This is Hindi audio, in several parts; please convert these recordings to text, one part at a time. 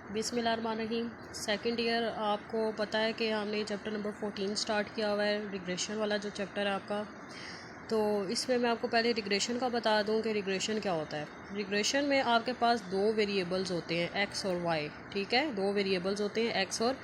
बिस्मिल्लाहिर्रहमानिर्रहीम। सेकंड ईयर आपको पता है कि हमने चैप्टर नंबर 14 स्टार्ट किया हुआ है, रिग्रेशन वाला जो चैप्टर है आपका। तो इसमें मैं आपको पहले रिग्रेशन का बता दूं कि रिग्रेशन क्या होता है। रिग्रेशन में आपके पास दो वेरिएबल्स होते हैं, एक्स और वाई। ठीक है, दो वेरिएबल्स होते हैं एक्स और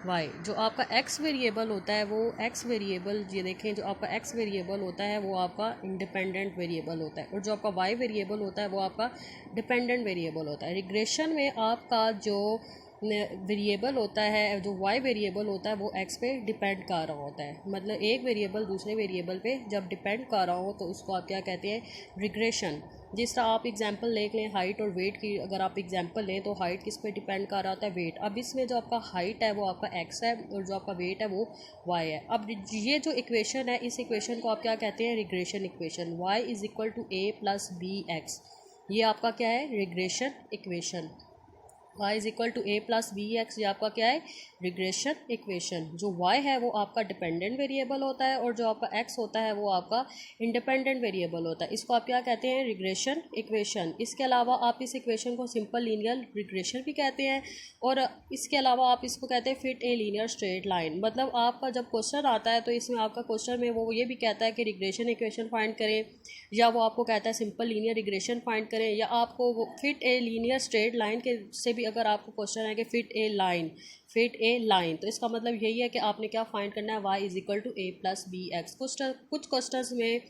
वाई। जो आपका एक्स वेरिएबल होता है वो एक्स वेरिएबल, ये देखें, जो आपका एक्स वेरिएबल होता है वो आपका इंडिपेंडेंट वेरिएबल होता है, और जो आपका वाई वेरिएबल होता है वो आपका डिपेंडेंट वेरिएबल होता है। रिग्रेशन में आपका जो वेरिएबल होता है, जो वाई वेरिएबल होता है, वो एक्स पे डिपेंड कर रहा होता है। मतलब एक वेरिएबल दूसरे वेरिएबल पे जब डिपेंड कर रहा हो तो उसको आप क्या कहते हैं, रिग्रेशन। जिस तरह आप एग्जांपल देख लें, हाइट और वेट की अगर आप एग्जांपल लें तो हाइट किस पे डिपेंड कर रहा होता है, वेट। अब इसमें जो आपका हाइट है वो आपका एक्स है और जो आपका वेट है वो वाई है। अब ये जो इक्वेशन है, इस इक्वेशन को आप क्या कहते हैं, regression equation. Y is equal to a plus b x, ये आपका क्या है, regression equation. y is equal to a plus b x, ये आपका क्या है, रिग्रेशन इक्वेशन। जो y है वो आपका डिपेंडेंट वेरिएबल होता है और जो आपका x होता है वो आपका इंडिपेंडेंट वेरिएबल होता है। इसको आप क्या कहते हैं, रिग्रेशन इक्वेशन। इसके अलावा आप इस इक्वेशन को सिंपल लीनियर रिग्रेशन भी कहते हैं, और इसके अलावा आप इसको कहते हैं fit a linear straight line. मतलब आपका जब क्वेश्चन आता है तो इसमें आपका क्वेश्चन में वो ये भी कहता है कि रिग्रेशन इक्वेशन फाइंड करें, या वो आपको कहता है सिंपल लीनियर रिग्रेशन फाइंड करें, या आपको वो fit a linear straight line के से भी अगर आपको क्वेश्चन है कि फिट ए लाइन, तो इसका मतलब यही है कि आपने क्या फाइंड करना है, y is equal to a plus b x. कुछ क्वेश्चन में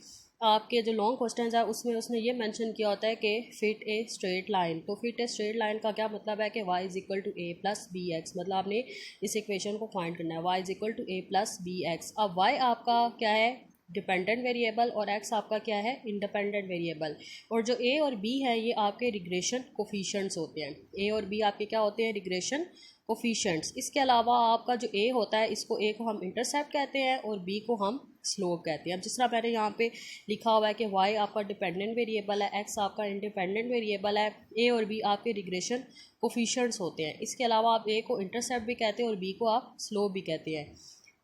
आपके जो लॉन्ग क्वेश्चन है उसमें उसने ये मेंशन किया होता है कि फिट ए स्ट्रेट लाइन। तो फिट ए स्ट्रेट लाइन का क्या मतलब है कि y is equal to a plus b x. मतलब आपने इस इक्वेशन को फाइंड करना है, y is equal to a plus b x. अब y आपका क्या है, डिपेंडेंट वेरिएबल, और x आपका क्या है, इंडिपेंडेंट वेरिएबल। और जो a और b है ये आपके रिग्रेशन कोफिशिएंट्स होते हैं। a और b आपके क्या होते हैं, रिग्रेशन कोफिशिएंट्स। इसके अलावा आपका जो a होता है, इसको a को हम इंटरसेप्ट कहते हैं और b को हम स्लोप कहते हैं। अब जिस तरह मैंने यहाँ पे लिखा हुआ है कि y आपका डिपेंडेंट वेरिएबल है, x आपका इंडिपेंडेंट वेरिएबल है, a और b आपके रिग्रेशन कोफिशिएंट्स होते हैं। इसके अलावा आप a को इंटरसेप्ट भी कहते हैं और b को आप स्लोप भी कहते हैं।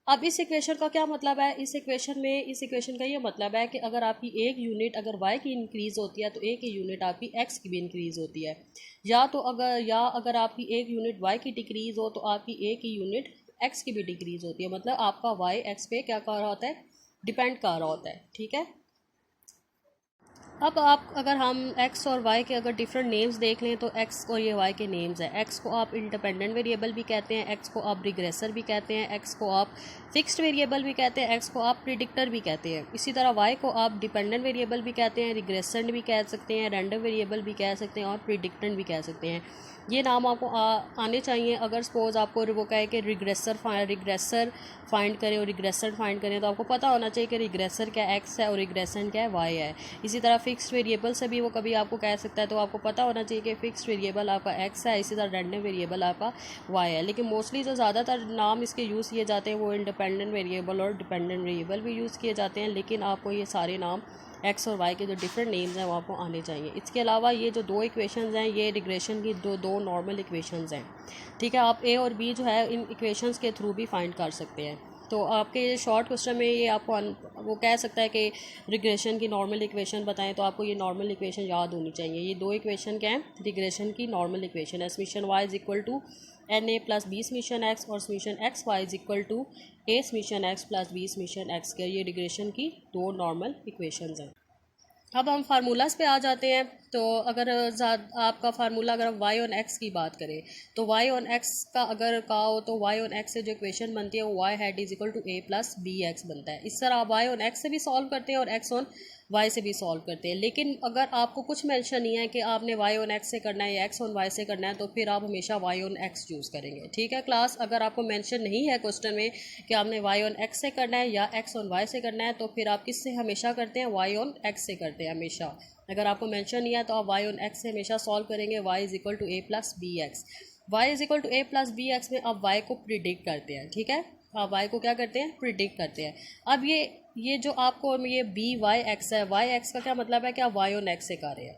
अब इस इक्वेशन का क्या मतलब है, इस इक्वेशन का ये मतलब है कि अगर आपकी एक यूनिट अगर y की इंक्रीज़ होती है तो एक ही यूनिट आपकी x की भी इंक्रीज़ होती है, या अगर आपकी एक यूनिट y की डिक्रीज़ हो तो आपकी एक ही यूनिट x की भी डिक्रीज़ होती है। मतलब आपका y x पे क्या कर रहा होता है, डिपेंड कर रहा होता है। ठीक है, अब आप अगर हम x और y के अगर डिफरेंट नेम्स देख लें तो x और ये y के नेम्स हैं। x को आप इंडिपेंडेंट वेरिएबल भी कहते हैं, x को आप रिग्रेसर भी कहते हैं, x को आप फिक्स्ड वेरिएबल भी कहते हैं, x को आप प्रिडिक्टर भी कहते हैं। इसी तरह y को आप डिपेंडेंट वेरिएबल भी कहते हैं, रिग्रेसेंट भी कह सकते हैं, रैंडम वेरिएबल भी कह सकते हैं और प्रिडिक्टेंट भी कह सकते हैं। ये नाम आपको आने चाहिए। अगर सपोज़ आपको वो कहे कि रिग्रेसर फाइंड करें और रिग्रेसर फाइंड करें तो आपको पता होना चाहिए कि रिग्रेसर क्या x है और रिग्रेसेंट क्या है y है। इसी तरह फिक्स्ड वेरिएबल से भी वो कभी आपको कह सकता है, तो आपको पता होना चाहिए कि फिक्स्ड वेरिएबल आपका x है, इसी तरह रैंडम वेरिएबल आपका y है। लेकिन मोस्टली जो ज़्यादातर नाम इसके यूज़ किए जाते हैं वो इंडिपेंडेंट वेरिएबल और डिपेंडेंट वेरिएबल भी यूज़ किए जाते हैं, लेकिन आपको ये सारे नाम एक्स और वाई के जो डिफरेंट नेम्स हैं वो आपको आने चाहिए। इसके अलावा ये जो दो इक्वेशंस हैं ये रिग्रेशन की दो नॉर्मल इक्वेशंस हैं। ठीक है, आप ए और बी जो है इन इक्वेशंस के थ्रू भी फाइंड कर सकते हैं। तो आपके शॉर्ट क्वेश्चन में ये आपको वो कह सकता है कि रिग्रेशन की नॉर्मल इक्वेशन बताएं, तो आपको ये नॉर्मल इक्वेशन याद होनी चाहिए। ये दो इक्वेशन क्या हैं, रिग्रेशन की नॉर्मल इक्वेशन है। Summation y is equal to n a plus b summation x और summation x y is equal to a summation x plus b summation x के। ये रिग्रेशन की दो नॉर्मल इक्वेशंस हैं। अब हम फार्मूलाज पे आ जाते हैं। तो अगर आपका फार्मूला, अगर हम y ऑन x की बात करें तो y ऑन x का अगर कहा हो तो y ऑन x से जो इक्वेशन बनती है वो y hat is equal to a plus b x बनता है। इस तरह आप y ऑन x से भी सॉल्व करते हैं और x ऑन y से भी सॉल्व करते हैं। लेकिन अगर आपको कुछ मेंशन नहीं है कि आपने y ऑन x से करना है या x ऑन y से करना है, तो फिर आप हमेशा y ऑन x यूज़ करेंगे। ठीक है क्लास, अगर आपको मेंशन नहीं है क्वेश्चन में कि आपने y ऑन x से करना है या x ऑन y से करना है, तो फिर आप किससे हमेशा करते हैं, y ऑन x से करते हैं हमेशा। अगर आपको मेंशन नहीं है तो आप y ऑन x से हमेशा सॉल्व करेंगे। y is equal to a plus b x, y is equal to a plus b x में आप y को प्रिडिक्ट करते हैं। ठीक है, आप y को क्या करते हैं, प्रिडिक्ट करते हैं। अब ये जो आपको ये बी वाई एक्स है, वाई एक्स का क्या मतलब है कि आप y ऑन x से कर रहे हैं।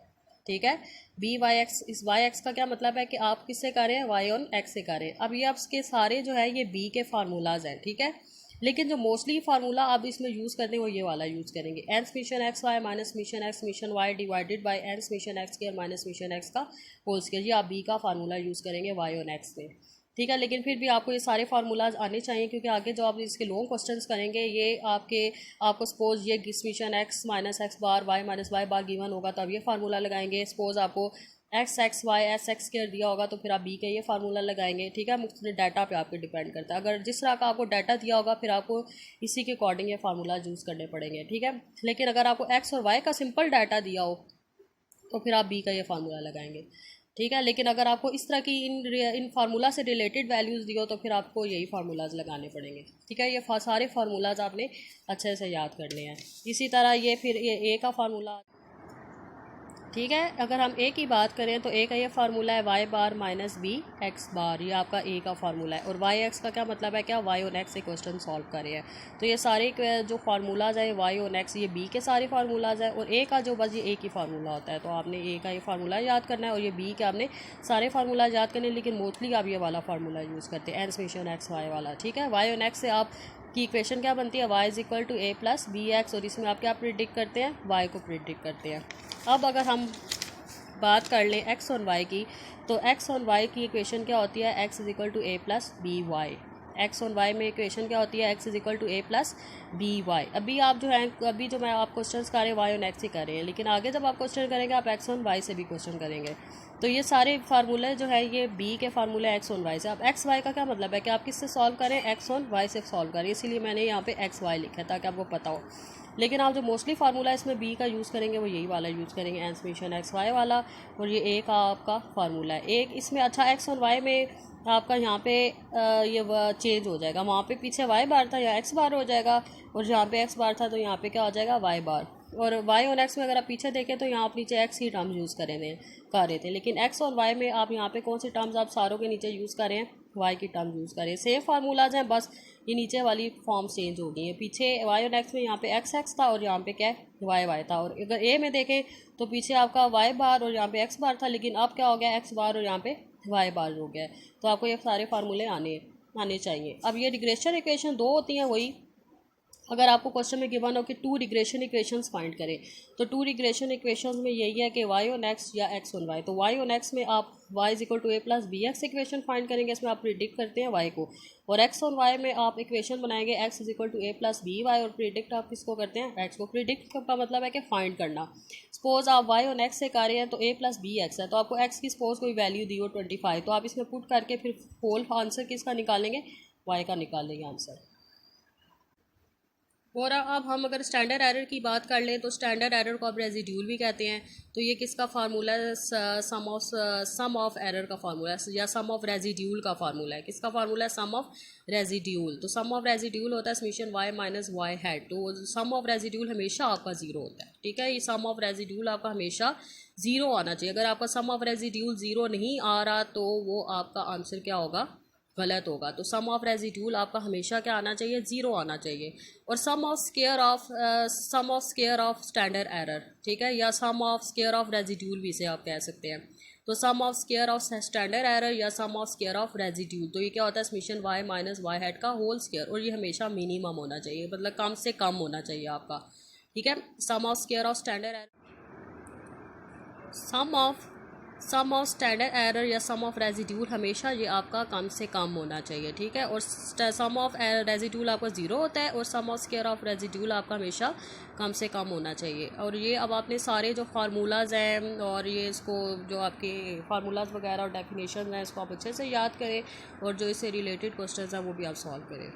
ठीक है, बी वाई एक्स, इस वाई एक्स का क्या मतलब है कि आप किससे कर रहे हैं, y ऑन x से कर रहे हैं। अब ये आपके सारे जो है ये b के फार्मूलाज हैं। ठीक है, लेकिन जो मोस्टली फार्मूला आप इसमें यूज़ करते हैं वो ये वाला यूज़ करेंगे, n summation x y minus summation x summation y divided by n summation x square minus summation x का होल स्क्वायर। ये आप बी का फार्मूला यूज़ करेंगे वाई ऑन एक्स में, ठीक है। लेकिन फिर भी आपको ये सारे फार्मूलाज आने चाहिए, क्योंकि आगे जो आप इसके लॉन्ग क्वेश्चंस करेंगे ये आपको सपोज ये summation x minus x bar y minus y bar given होगा तो आप ये फार्मूला लगाएंगे। सपोज आपको x x y s x square दिया होगा तो फिर आप बी का ये फार्मूला लगाएंगे, ठीक है। मुख्तलिफ डाटा पे आपके डिपेंड करता है, अगर जिस तरह का आपको डाटा दिया होगा फिर आपको इसी के अकॉर्डिंग ये फार्मूला यूज़ करने पड़ेंगे, ठीक है। लेकिन अगर आपको एक्स और वाई का सिंपल डाटा दिया हो तो फिर आप बी का ये फार्मूला लगाएंगे, ठीक है। लेकिन अगर आपको इस तरह की इन फार्मूला से रिलेटेड वैल्यूज़ दी हो तो फिर आपको यही फार्मूलाज लगाने पड़ेंगे, ठीक है। ये सारे फार्मूलाज आपने अच्छे से याद करने हैं। इसी तरह ये फिर ये ए का फार्मूला, ठीक है। अगर हम ए की बात करें तो ए का ये फार्मूला है वाई बार माइनस बी एक्स बार, ये आपका ए का फार्मूला है। और वाई एक्स का क्या मतलब है, क्या वाई ऑन एक्स से क्वेश्चन सॉल्व कर रहे हैं। तो ये सारे जो फार्मूलाज है वाई ऑन एक्स ये बी के सारे फार्मूलाज है, और ए का जो बस ये ए की फार्मूला होता है। तो आपने ए का ये फार्मूला याद करना है और ये बी के आपने सारे फार्मूला याद करने, लेकिन मोस्टली आप ये वाला फार्मूला यूज़ करते हैं एन समीशन एक्स वाई वाला, ठीक है। वाई ऑन एक्स से आप की इक्वेशन क्या बनती है, y is equal to a plus b x, और इसमें आप क्या प्रिडिक्ट करते हैं, वाई को प्रिडिक्ट करते हैं। अब अगर हम बात कर लें एक्स और वाई की, तो एक्स और वाई की इक्वेशन क्या होती है, x is equal to a plus b y. X और वाई में इक्वेशन क्या होती है, x is equal to a plus b y. अभी आप जो है अभी जो मैं आप क्वेश्चन कर रहे हैं वाई और एक्स ही कर रहे हैं, लेकिन आगे जब आप क्वेश्चन करेंगे आप एक्स और वाई से भी क्वेश्चन करेंगे। तो ये सारे फार्मूले जो है ये बी के फार्मूले एक्स और वाई से। अब एक्स वाई का क्या मतलब है कि आप किससे सॉल्व करें, एक्स और वाई से सॉल्व करें, इसीलिए मैंने यहाँ पे एक्स वाई लिखा है ताकि आपको पता हो। लेकिन आप जो मोस्टली फार्मूला इसमें बी का यूज़ करेंगे वो यही वाला यूज़ करेंगे, एन समीशन एक्स वाई वाला, और ये ए का आपका फार्मूला है। एक इसमें अच्छा एक्स और वाई में आपका यहाँ पे ये चेंज हो जाएगा, वहाँ पे पीछे वाई बार था यहाँ एक्स बार हो जाएगा, और जहाँ पे एक्स बार था तो यहाँ पे क्या हो जाएगा, वाई बार। और वाई और एक्स में अगर आप पीछे देखें तो यहाँ आप नीचे एक्स की टर्म्स यूज़ कर रहे थे, लेकिन एक्स और वाई में आप यहाँ पे कौन सी टर्म्स आप सारों के नीचे यूज़ कर रहे हैं, वाई की टर्म यूज़ करें। सेम फार्मूलाज हैं, बस ये नीचे वाली फॉर्म चेंज हो गई है। पीछे वाई और एक्स में यहाँ पे एक्स एक्स था और यहाँ पे क्या है, वाई वाई था। और अगर ए में देखें तो पीछे आपका वाई बार और यहाँ पे एक्स बार था, लेकिन अब क्या हो गया, एक्स बार और यहाँ पे वाई बार हो गया। तो आपको ये सारे फार्मूले आने चाहिए। अब ये रिग्रेशन इक्वेशन दो होती हैं, वही अगर आपको क्वेश्चन में गिवन हो कि टू रिग्रेशन इक्वेशंस फाइंड करें, तो टू रिग्रेशन इक्वेशंस में यही है कि वाई ऑन एक्स या एक्स ऑन वाई। तो वाई ऑन एक्स में आप y is equal to a plus b x equation find करेंगे, इसमें आप प्रिडिक्ट करते हैं वाई को। और एक्स ऑन वाई में आप इक्वेशन बनाएंगे x is equal to a plus b y, और प्रिडिक्ट आप किसको करते हैं, एक्स को। प्रिडिक्ट का मतलब है कि फाइंड करना। सपोज आप वाई ऑन एक्स से कर रहे हैं तो ए प्लस बी एक्स है, तो आपको एक्स की सपोज कोई वैल्यू दी हो 25, तो आप इसमें पुट करके फिर होल आंसर किसका निकालेंगे, वाई का निकालेंगे आंसर। और अब हम अगर स्टैंडर्ड एरर की बात कर लें तो स्टैंडर्ड एरर को आप रेजिड्यूल भी कहते हैं। तो ये किसका फार्मूला है, सम ऑफ एरर का फार्मूला है, या सम ऑफ रेजिड्यूल का फार्मूला है। किसका फार्मूला है, सम ऑफ रेजिड्यूल। तो सम ऑफ रेजिड्यूल होता है summation y minus y hat. तो सम ऑफ रेजिड्यूल हमेशा आपका जीरो होता है, ठीक है। ये सम ऑफ रेजिड्यूल आपका हमेशा जीरो आना चाहिए। अगर आपका सम ऑफ रेजिड्यूल जीरो नहीं आ रहा तो वो आपका आंसर क्या होगा, गलत होगा। तो सम ऑफ रेजिड्यूल आपका हमेशा क्या आना चाहिए, जीरो आना चाहिए। और sum of square of standard error, ठीक है, या sum of square of residual भी इसे आप कह सकते हैं। तो sum of square of standard error या sum of square of residual, तो ये क्या होता है, summation y minus y head का होल स्क्वायर। और ये हमेशा मिनिमम होना चाहिए, मतलब कम से कम होना चाहिए आपका, ठीक है। Sum of square of standard error, sum of standard error या सम ऑफ रेजिड्यूल हमेशा ये आपका कम से कम होना चाहिए, ठीक है। और सम ऑफ रेजिड्यूल आपका ज़ीरो होता है और sum of square of residual आपका हमेशा कम से कम होना चाहिए। और ये अब आपने सारे जो फार्मूलाज हैं और ये इसको जो आपके फार्मूलाज वगैरह और डेफिनेशन हैं इसको आप अच्छे से याद करें, और जो इससे रिलेटेड क्वेश्चन हैं वो भी आप सॉल्व करें।